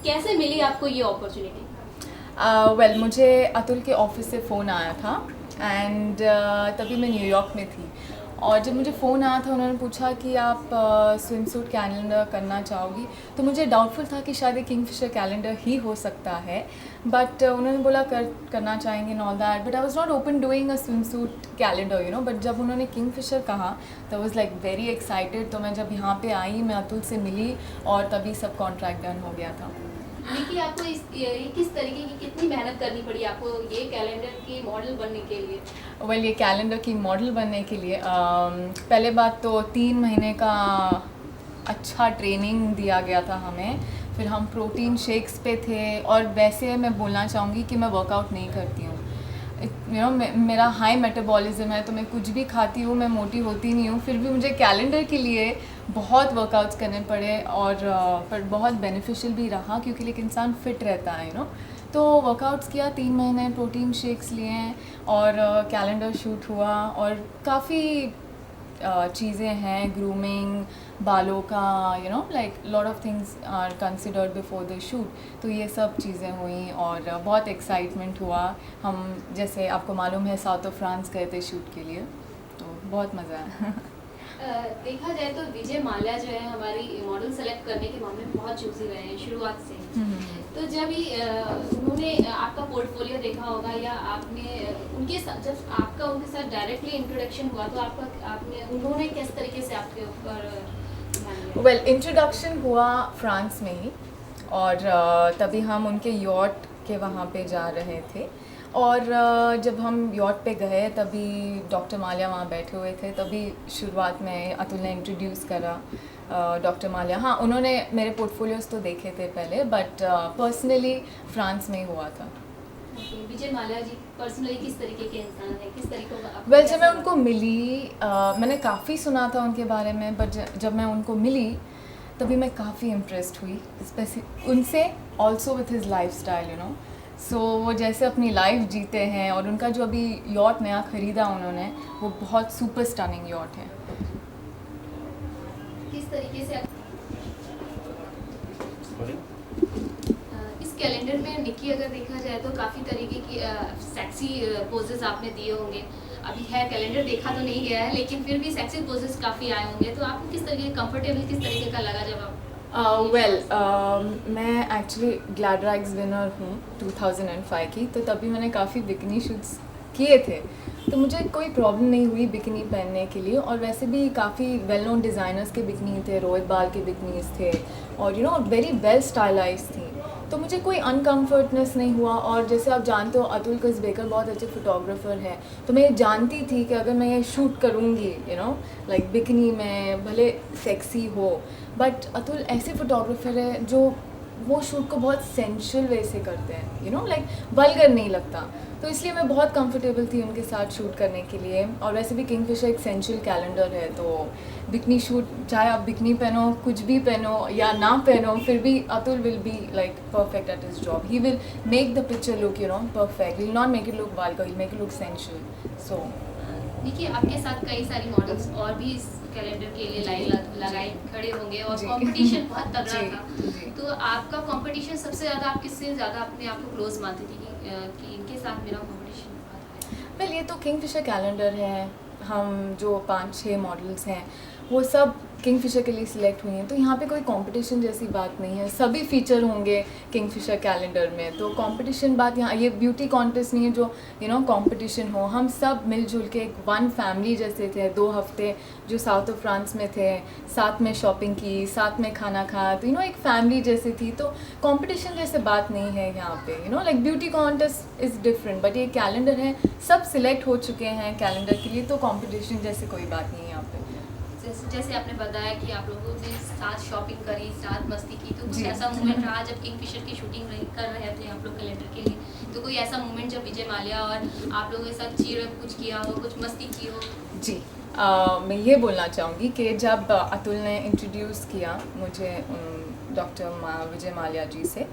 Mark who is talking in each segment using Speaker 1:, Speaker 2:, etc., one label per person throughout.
Speaker 1: कैसे मिली आपको ये अपॉर्चुनिटी?
Speaker 2: वेल मुझे अतुल के ऑफिस से फ़ोन आया था एंड तभी मैं न्यूयॉर्क में थी। और जब मुझे फ़ोन आया था उन्होंने पूछा कि आप स्विम सूट कैलेंडर करना चाहोगी, तो मुझे डाउटफुल था कि शायद ये किंगफिशर कैलेंडर ही हो सकता है। बट उन्होंने बोला करना चाहेंगे and all that, but I was not open doing a swim suit calendar you know. But जब उन्होंने किंगफिशर कहा तो वाज लाइक वेरी एक्साइटेड। तो मैं जब यहाँ पे आई, मैं अतुल से मिली और तभी सब कॉन्ट्रैक्ट डन हो गया था।
Speaker 1: निकी, आपको ये किस तरीके की कितनी मेहनत करनी पड़ी आपको ये कैलेंडर की मॉडल बनने के लिए?
Speaker 2: वेल ये कैलेंडर की मॉडल बनने के लिए पहले बात तो 3 महीने का अच्छा ट्रेनिंग दिया गया था हमें। फिर हम प्रोटीन शेक्स पे थे। और वैसे मैं बोलना चाहूँगी कि मैं वर्कआउट नहीं करती हूँ, यू नो। मेरा हाई मेटाबॉलिज्म है, तो मैं कुछ भी खाती हूँ, मैं मोटी होती नहीं हूँ। फिर भी मुझे कैलेंडर के लिए बहुत वर्कआउट्स करने पड़े और पर बहुत बेनिफिशियल भी रहा, क्योंकि लाइक इंसान फिट रहता है, यू नो। तो वर्कआउट्स किया 3 महीने, प्रोटीन शेक्स लिए हैं और कैलेंडर शूट हुआ। और काफ़ी चीज़ें हैं, ग्रूमिंग, बालों का, you know, like lot of things are considered before the shoot. तो ये सब चीज़ें हुई और बहुत एक्साइटमेंट हुआ। हम, जैसे आपको मालूम है, साउथ ऑफ फ्रांस गए थे शूट के लिए, तो बहुत मज़ा आया।
Speaker 1: देखा जाए तो विजय माल्या जो है हमारी मॉडल सेलेक्ट करने के मामले में बहुत चूजी रहे हैं शुरुआत से। तो जब ही उन्होंने आपका पोर्टफोलियो देखा होगा या आपने उनके साथ, जब आपका उनके साथ डायरेक्टली इंट्रोडक्शन हुआ, तो उन्होंने किस तरीके से आपके ऊपर ध्यान दिया?
Speaker 2: वेल इंट्रोडक्शन हुआ फ्रांस में ही। और तभी हम उनके यॉट के वहाँ पे जा रहे थे। और जब हम यॉट पे गए तभी डॉक्टर माल्या वहाँ बैठे हुए थे। तभी शुरुआत में अतुल ने इंट्रोड्यूस करा डॉक्टर माल्या। हाँ, उन्होंने मेरे पोर्टफोलियोज तो देखे थे पहले, बट पर्सनली फ्रांस में ही हुआ था।
Speaker 1: विजय माल्या जी पर्सनली किस तरीके के इंसान हैं, किस तरीके का?
Speaker 2: वेल जब मैं उनको मिली, मैंने काफ़ी सुना था उनके बारे में, बट जब मैं उनको मिली तभी मैं काफ़ी इम्प्रेस्ड हुई, स्पेसिफिक उनसे, also with his life style, you know. So वो जैसे अपनी लाइफ जीते हैं, और उनका जो अभी यॉट नया ख़रीदा उन्होंने, वो बहुत सुपर स्टनिंग यॉट है।
Speaker 1: किस तरीके से इस कैलेंडर में निकी, अगर देखा जाए तो काफ़ी तरीके की सेक्सी पोजेस आपने दिए होंगे। अभी है कैलेंडर देखा तो नहीं गया है, लेकिन फिर भी सेक्सी पोजेस काफ़ी आए होंगे। तो आपको किस तरीके कंफर्टेबल किस तरीके का लगा जब आप
Speaker 2: वेल मैं एक्चुअली ग्लैडरैग्स विनर हूँ 2005 की, तो तभी मैंने काफ़ी बिकनी शूट्स किए थे। तो मुझे कोई प्रॉब्लम नहीं हुई बिकनी पहनने के लिए। और वैसे भी काफ़ी वेल नोन डिज़ाइनर्स के बिकनी थे, रोहित बाल के बिकनीज थे, और you know very well stylise थी। तो मुझे कोई अनकम्फर्टनेस नहीं हुआ। और जैसे आप जानते हो, अतुल कसबेकर बहुत अच्छे फोटोग्राफर हैं, तो मैं ये जानती थी कि अगर मैं ये शूट करूँगी, यू नो, लाइक बिकनी में, भले सेक्सी हो, बट अतुल ऐसे फोटोग्राफर है जो वो शूट को बहुत सेंशुअल वे से करते हैं, यू नो, लाइक वल्गर नहीं लगता। तो इसलिए मैं बहुत कंफर्टेबल थी उनके साथ शूट करने के लिए। और वैसे भी किंगफिशर एक सेंशुअल कैलेंडर है, तो बिकनी शूट, चाहे आप बिकनी पहनो, कुछ भी पहनो या ना पहनो, फिर भी Atul will be like perfect at his job. He will make the picture look, you know, perfect. Will not make it look vulgar, will make it look sensual. So
Speaker 1: देखिए, आपके साथ कई सारी मॉडल्स और भी इस कैलेंडर के लिए लाइन लगाए खड़े होंगे और कंपटीशन बहुत तगड़ा था। तो आपका कंपटीशन सबसे ज़्यादा, आप किससे ज़्यादा अपने आप को क्लोज मानती थी कि इनके साथ मेरा कंपटीशन?
Speaker 2: वेल ये तो किंगफिशर कैलेंडर है। हम जो 5-6 मॉडल्स हैं वो सब किंगफिशर के लिए सिलेक्ट हुई हैं, तो यहाँ पे कोई कंपटीशन जैसी बात नहीं है। सभी फीचर होंगे किंगफिशर कैलेंडर में, तो कंपटीशन बात यहाँ, ये ब्यूटी कॉन्टेस्ट नहीं है जो यू नो कंपटीशन हो। हम सब मिलजुल के एक वन फैमिली जैसे थे। 2 हफ्ते जो साउथ ऑफ फ्रांस में थे, साथ में शॉपिंग की, साथ में खाना खाया, तो यू नो एक फैमिली जैसी थी। तो कंपटीशन जैसे बात नहीं है यहाँ पे, you know, like beauty contest is different. But ये कैलेंडर है, सब सिलेक्ट हो चुके हैं कैलेंडर के लिए, तो कंपटीशन जैसे कोई बात नहीं है यहाँ पे।
Speaker 1: जैसे आपने बताया कि आप लोगों ने साथ शॉपिंग करी, साथ मस्ती की, तो कुछ ऐसा मोमेंट रहा जब किंगफिशर की शूटिंग कर रहे थे आप लोग कैलेंडर के लिए? तो कोई ऐसा मोमेंट जब विजय माल्या और आप लोगों के साथ चीयर अप कुछ किया हो, कुछ मस्ती की हो?
Speaker 2: जी, मैं ये बोलना चाहूँगी कि जब अतुल ने इंट्रोड्यूस किया मुझे डॉक्टर विजय माल्या जी से,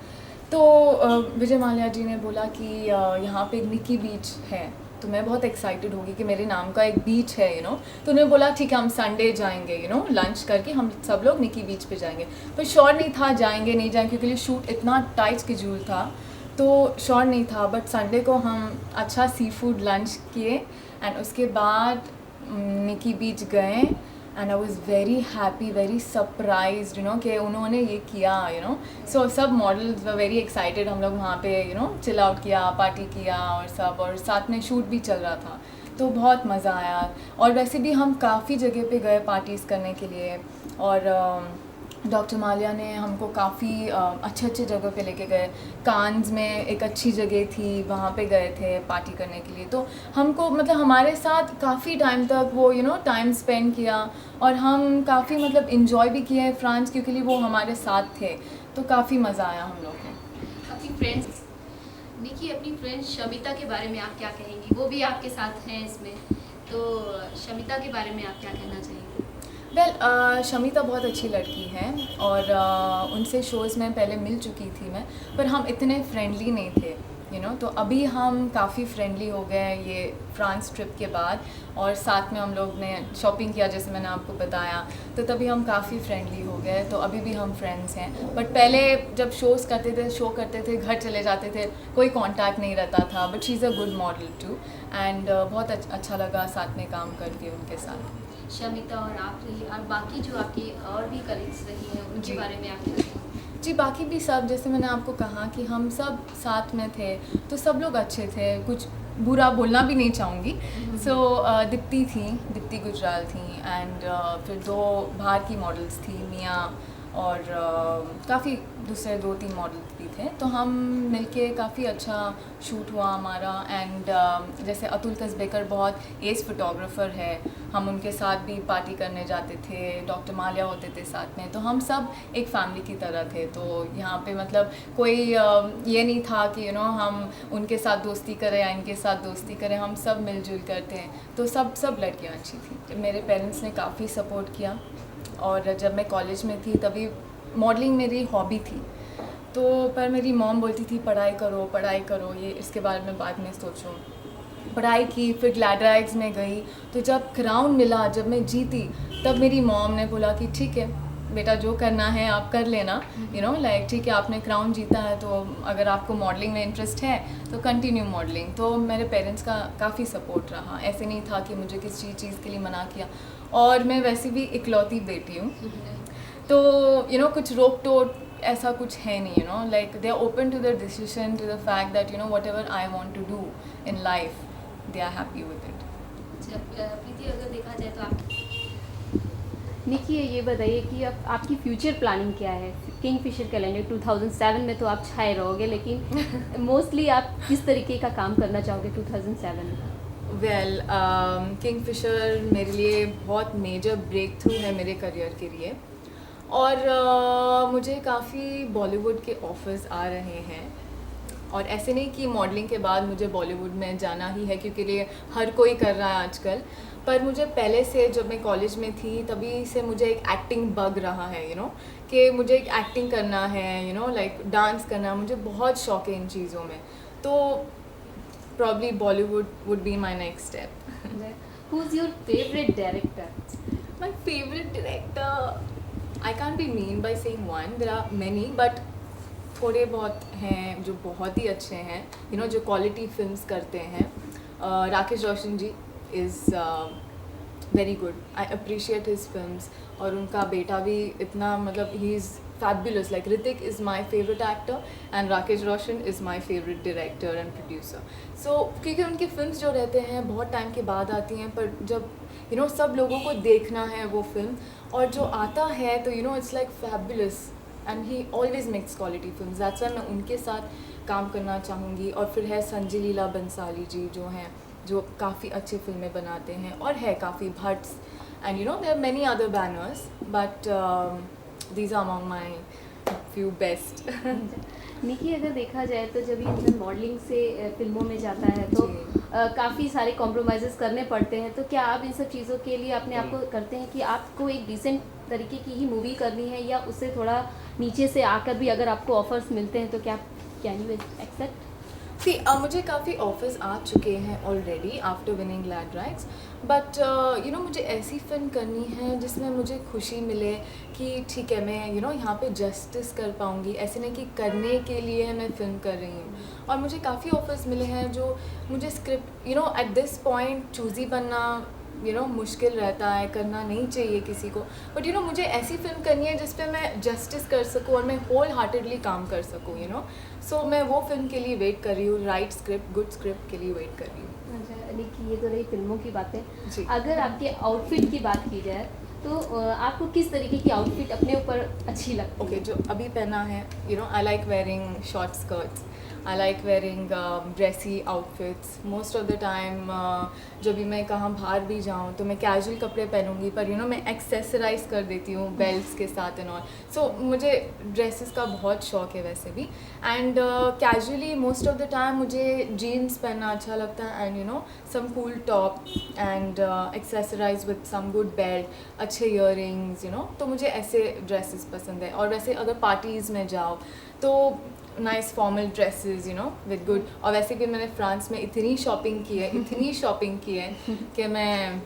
Speaker 2: तो विजय माल्या जी ने बोला कि यहाँ पे निकी बीच है, तो मैं बहुत एक्साइटेड होगी कि मेरे नाम का एक बीच है यू नो। तो उन्होंने बोला ठीक है हम संडे जाएंगे यू नो, लंच करके हम सब लोग निकी बीच पे जाएंगे। पर श्योर नहीं था जाएंगे नहीं जाएंगे, क्योंकि शूट इतना टाइट स्केड्यूल था तो श्योर नहीं था। बट संडे को हम अच्छा सी फूड लंच किए एंड उसके बाद निकी बीच गए and I was very happy, very surprise you know कि उन्होंने ये किया यू नो। सो सब मॉडल्स वर वेरी एक्साइटेड, हम लोग वहाँ पे यू नो चिल आउट किया, पार्टी किया और सब, और साथ में शूट भी चल रहा था तो बहुत मज़ा आया। और वैसे भी हम काफ़ी जगह पे गए पार्टीज़ करने के लिए, और डॉक्टर माल्या ने हमको काफ़ी अच्छे अच्छे जगह पे लेके गए। कान्स में एक अच्छी जगह थी, वहाँ पे गए थे पार्टी करने के लिए। तो हमको मतलब हमारे साथ काफ़ी टाइम तक वो यू नो टाइम स्पेंड किया, और हम काफ़ी मतलब इन्जॉय भी किए फ्रांस, क्योंकि वो हमारे साथ थे तो काफ़ी मज़ा आया हम लोग को।
Speaker 1: अपनी फ्रेंड्स निकी, अपनी फ्रेंड शमिता के बारे में आप क्या कहेंगी? वो भी आपके साथ हैं इसमें, तो शमिता के बारे में आप क्या कहना चाहेंगे?
Speaker 2: वेल शमिता बहुत अच्छी लड़की है, और उनसे शोज़ में पहले मिल चुकी थी मैं, पर हम इतने फ्रेंडली नहीं थे यू नो। तो अभी हम काफ़ी फ्रेंडली हो गए ये फ्रांस ट्रिप के बाद, और साथ में हम लोग ने शॉपिंग किया जैसे मैंने आपको बताया, तो तभी हम काफ़ी फ्रेंडली हो गए। तो अभी भी हम फ्रेंड्स हैं, बट पहले जब शो करते थे घर चले जाते थे, कोई कांटेक्ट नहीं रहता था। But she is a good model too, and बहुत अच्छा लगा साथ में काम करके उनके साथ।
Speaker 1: शमिता और आप रही, और बाकी जो आपकी और भी कलीग्स रही हैं उनके
Speaker 2: जी।
Speaker 1: बारे में आप क्या कहेंगे?
Speaker 2: जी बाकी भी सब, जैसे मैंने आपको कहा कि हम सब साथ में थे तो सब लोग अच्छे थे, कुछ बुरा बोलना भी नहीं चाहूँगी। सो दीप्ति गुजराल थी, एंड फिर 2 बाहर की मॉडल्स थी, मिया, और काफ़ी दूसरे 2-3 मॉडल्स भी थे। तो हम मिलके काफ़ी अच्छा शूट हुआ हमारा। एंड जैसे अतुल कसबेकर बहुत एज फोटोग्राफर है, हम उनके साथ भी पार्टी करने जाते थे, डॉक्टर माल्या होते थे साथ में, तो हम सब एक फैमिली की तरह थे। तो यहाँ पे मतलब कोई ये नहीं था कि यू नो हम उनके साथ दोस्ती करें या इनके साथ दोस्ती करें, हम सब मिलजुल करते हैं। तो सब लड़कियाँ अच्छी थी। मेरे पेरेंट्स ने काफ़ी सपोर्ट किया, और जब मैं कॉलेज में थी तभी मॉडलिंग मेरी हॉबी थी, तो पर मेरी मॉम बोलती थी पढ़ाई करो, ये इसके बारे में बाद में सोचो। पढ़ाई की, फिर ग्लैडराइग्स में गई, तो जब क्राउन मिला, जब मैं जीती, तब मेरी मॉम ने बोला कि ठीक है बेटा जो करना है आप कर लेना यू नो, लाइक ठीक है आपने क्राउन जीता है, तो अगर आपको मॉडलिंग में इंटरेस्ट है तो कंटिन्यू मॉडलिंग। तो मेरे पेरेंट्स का काफ़ी सपोर्ट रहा, ऐसे नहीं था कि मुझे किसी चीज़ के लिए मना किया। और मैं वैसे भी इकलौती बेटी हूँ, तो यू नो कुछ रोक टोक ऐसा कुछ है नहीं you know, like they are open to the decision, to the fact that you know whatever I want to do in life, they are happy with it.
Speaker 1: Preeti, अगर देखा जाए तो आप निकी ये बताइए कि अब आपकी फ्यूचर प्लानिंग क्या है? किंगफिशर कैलेंडर 2007 में तो आप छाए रहोगे, लेकिन मोस्टली आप किस तरीके का काम करना चाहोगे 2007 में?
Speaker 2: वेल किंगफिशर मेरे लिए बहुत मेजर ब्रेक थ्रू है मेरे करियर के लिए, और मुझे काफ़ी बॉलीवुड के ऑफर्स आ रहे हैं। और ऐसे नहीं कि मॉडलिंग के बाद मुझे बॉलीवुड में जाना ही है, क्योंकि ये हर कोई कर रहा है आजकल। पर मुझे पहले से, जब मैं कॉलेज में थी तभी से मुझे एक एक्टिंग बग रहा है यू नो, कि मुझे एक एक्टिंग करना है यू नो, लाइक डांस करना, मुझे बहुत शौक है इन चीज़ों में। तो probably Bollywood would be my next step.
Speaker 1: Who is your favourite director?
Speaker 2: My favourite director, I can be mean by saying one, there are many, but थोड़े बहुत हैं जो बहुत ही अच्छे हैं यू नो, जो क्वालिटी फिल्म्स करते हैं। Rakesh Roshan ji is very good, I appreciate his films, और उनका बेटा भी इतना मतलब ही is fabulous, like Hrithik is my favorite actor and Rakesh Roshan is my favorite director and producer. So क्योंकि उनकी फिल्म्स जो रहते हैं बहुत टाइम के बाद आती हैं, पर जब यू नो सब लोगों को देखना है वो फिल्म, और जो आता है तो you know it's like fabulous, and he always makes quality films, that's why मैं उनके साथ काम करना चाहूँगी। और फिर है संजय लीला बंसाली जी जो हैं, जो काफ़ी अच्छी फिल्में बनाते हैं, और है काफ़ी Bhatts, and you know there are many other banners, but these are among my few best.
Speaker 1: Nikki, अगर देखा जाए तो जब इंसान मॉडलिंग से फिल्मों में जाता है तो काफ़ी सारे कॉम्प्रोमाइज़ करने पड़ते हैं, तो क्या आप इन सब चीज़ों के लिए अपने आप को करते हैं कि आपको एक डिसेंट तरीके की ही मूवी करनी है, या उससे थोड़ा नीचे से आकर भी अगर आपको ऑफर्स मिलते हैं तो क्या कैन यू एक्सेप्ट?
Speaker 2: सी मुझे काफ़ी ऑफर्स आ चुके हैं already after winning glad rags, but you know मुझे ऐसी फ़िल्म करनी है जिसमें मुझे खुशी मिले कि ठीक है मैं यू नो यहाँ पे जस्टिस कर पाऊँगी, ऐसे नहीं कि करने के लिए मैं फ़िल्म कर रही हूँ। और मुझे काफ़ी ऑफर्स मिले हैं जो मुझे script you know at this point choosy बनना यू नो मुश्किल रहता है, करना नहीं चाहिए किसी को, बट यू नो मुझे ऐसी फ़िल्म करनी है जिस पे मैं जस्टिस कर सकूँ और मैं होल हार्टेडली काम कर सकूँ यू नो। सो मैं वो फिल्म के लिए वेट कर रही हूँ, राइट स्क्रिप्ट गुड स्क्रिप्ट के लिए वेट कर रही हूँ।
Speaker 1: अच्छा निकी, ये तो रही फिल्मों की बातें।
Speaker 2: जी।
Speaker 1: अगर आपके आउटफिट की बात की जाए तो आपको किस तरीके की आउटफिट अपने ऊपर अच्छी लगती
Speaker 2: ओके
Speaker 1: है?
Speaker 2: जो अभी पहना है you know I like wearing short skirts, I like wearing dressy outfits most of the time. जब भी मैं कहाँ बाहर भी जाऊँ तो मैं कैजुअल कपड़े पहनूंगी, पर यू नो मैं एक्सेसराइज कर देती हूँ बेल्ट्स के साथ एंड ऑल। सो मुझे ड्रेसेस का बहुत शौक है वैसे भी, and casually most of the time मुझे जीन्स पहनना अच्छा लगता है and you know some cool top and accessorize with some good belt, अच्छे ईयरिंग्स यू नो, तो मुझे ऐसे ड्रेसेस पसंद है। और वैसे अगर पार्टीज़ में जाओ तो nice formal dresses you know with good. और वैसे भी मैंने फ्रांस में इतनी शॉपिंग की है, इतनी शॉपिंग की है कि मैं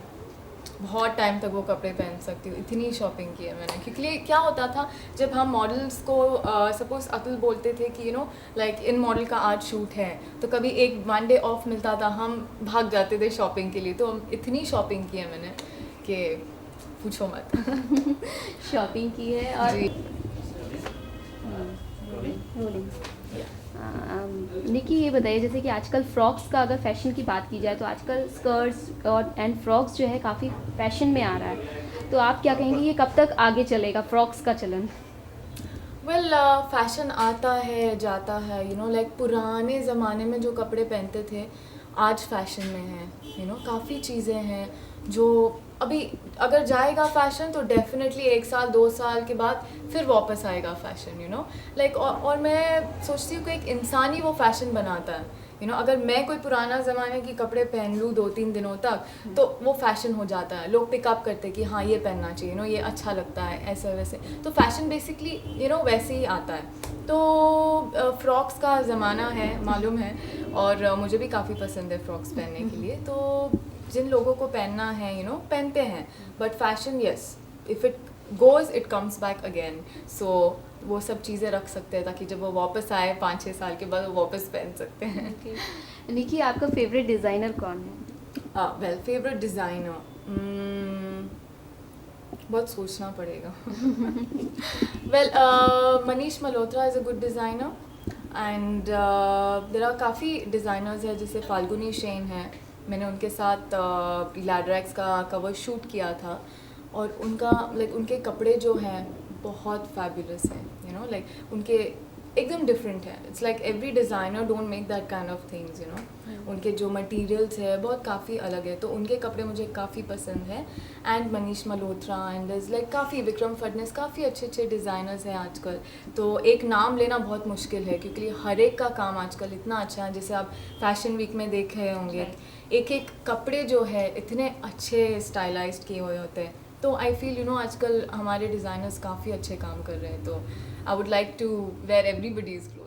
Speaker 2: बहुत टाइम तक वो कपड़े पहन सकती हूँ, इतनी शॉपिंग की है मैंने। क्योंकि क्या होता था जब हम मॉडल्स को सपोज अतुल बोलते थे कि you know like in model का आज शूट है, तो कभी एक वन डे ऑफ मिलता था, हम भाग जाते थे शॉपिंग के लिए। तो इतनी शॉपिंग की है मैंने कि पूछो मत।
Speaker 1: शॉपिंग की है और
Speaker 2: जी।
Speaker 1: निकी ये बताइए, जैसे कि आजकल फ्रॉक्स का अगर फैशन की बात की जाए तो आजकल स्कर्ट्स और एंड फ्रॉक्स जो है काफ़ी फैशन में आ रहा है, तो आप क्या कहेंगे ये कब तक आगे चलेगा फ्रॉक्स का चलन?
Speaker 2: वेल फैशन आता है जाता है यू नो, लाइक पुराने ज़माने में जो कपड़े पहनते थे आज फैशन में हैं यू नो। काफ़ी चीज़ें हैं जो अभी अगर जाएगा फैशन तो डेफिनेटली 1 साल 2 साल के बाद फिर वापस आएगा फैशन यू नो लाइक। और मैं सोचती हूँ कि एक इंसान ही वो फैशन बनाता है यू नो। अगर मैं कोई पुराना ज़माने के कपड़े पहन लूँ 2-3 दिनों तक तो वो फैशन हो जाता है, लोग पिकअप करते हैं कि हाँ ये पहनना चाहिए यू नो, ये अच्छा लगता है ऐसे वैसे। तो फैशन बेसिकली यू नो वैसे ही आता है। तो फ्रॉक्स का ज़माना है मालूम है, और मुझे भी काफ़ी पसंद है फ्रॉक्स पहनने के लिए। तो जिन लोगों को पहनना है यू नो पहनते हैं, but fashion yes if it goes it comes back again. So वो सब चीज़ें रख सकते हैं ताकि जब वो वापस आए 5-6 साल के बाद वो वापस पहन सकते हैं।
Speaker 1: निकी आपका फेवरेट डिज़ाइनर कौन है?
Speaker 2: वेल फेवरेट डिज़ाइनर बहुत सोचना पड़ेगा। Well Manish Malhotra is a good designer, and there are काफ़ी डिज़ाइनर्स हैं जैसे फाल्गुनी शेन है, मैंने उनके साथ ग्लैड रैग्स का कवर शूट किया था, और उनका लाइक उनके कपड़े जो हैं बहुत फैबुलस हैं यू नो, लाइक उनके एकदम डिफरेंट है। It's like every designer don't make that kind of things you know. उनके जो मटेरियल्स है बहुत काफ़ी अलग है, तो उनके कपड़े मुझे काफ़ी पसंद है। And Manish Malhotra and is like काफ़ी विक्रम फडनेस, काफ़ी अच्छे अच्छे डिज़ाइनर्स हैं आजकल। तो एक नाम लेना बहुत मुश्किल है क्योंकि हर एक का काम आजकल इतना अच्छा है, जैसे आप फैशन वीक में देख रहे होंगे एक एक कपड़े जो है इतने अच्छे स्टाइलाइज्ड किए हुए होते हैं। तो आई फील यू नो आजकल हमारे डिज़ाइनर्स काफ़ी अच्छे काम कर रहे हैं, तो I would like to wear everybody's cloth.